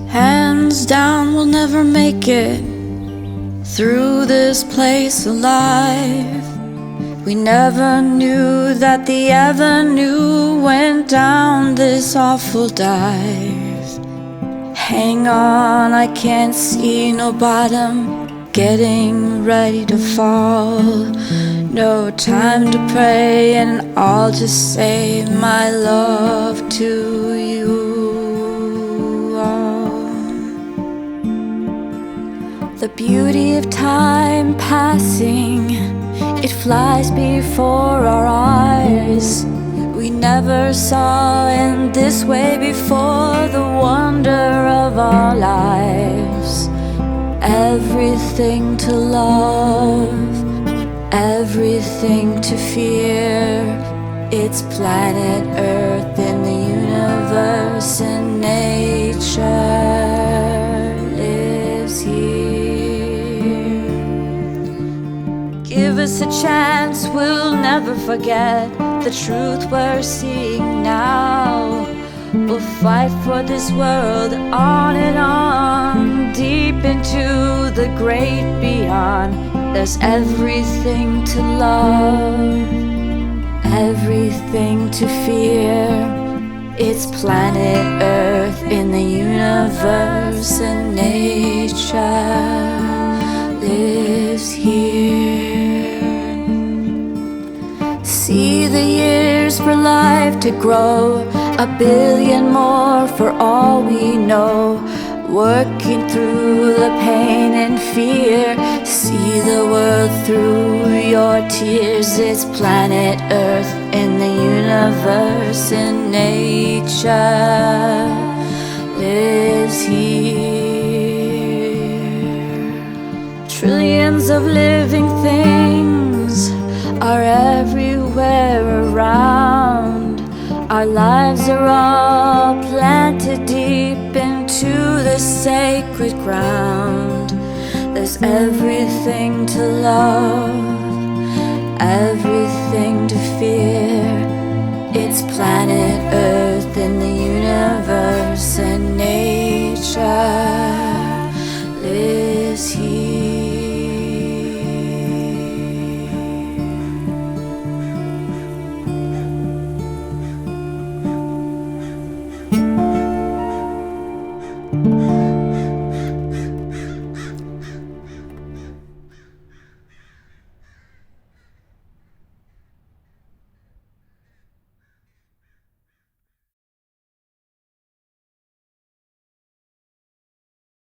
Hands down, we'll never make it through this place alive. We never knew that the avenue went down this awful dive. Hang on, I can't see no bottom, getting ready to fall. No time to pray, and I'll just say my love to you all. The beauty of time passing, it flies before our eyes. We never saw in this way before the wonder of our lives. Everything to love, everything to fear. It's planet Earth in the universe, and nature lives here. Give us a chance, we'll never forget the truth we're seeing now. We'll fight for this world on and on, deep into the great beyond. There's everything to love, everything to fear. It's planet Earth in the universe, and nature lives here. See the years for life to grow, 1 billion more for all we know. Working through the pain and fear, see the world through your tears. It's planet Earth in the universe, and nature lives here. Trillions of living things are everywhere around. Our lives are all planted deep into the sacred ground. There's everything to love, everything to fear. It's planet Earth in the universe, and nature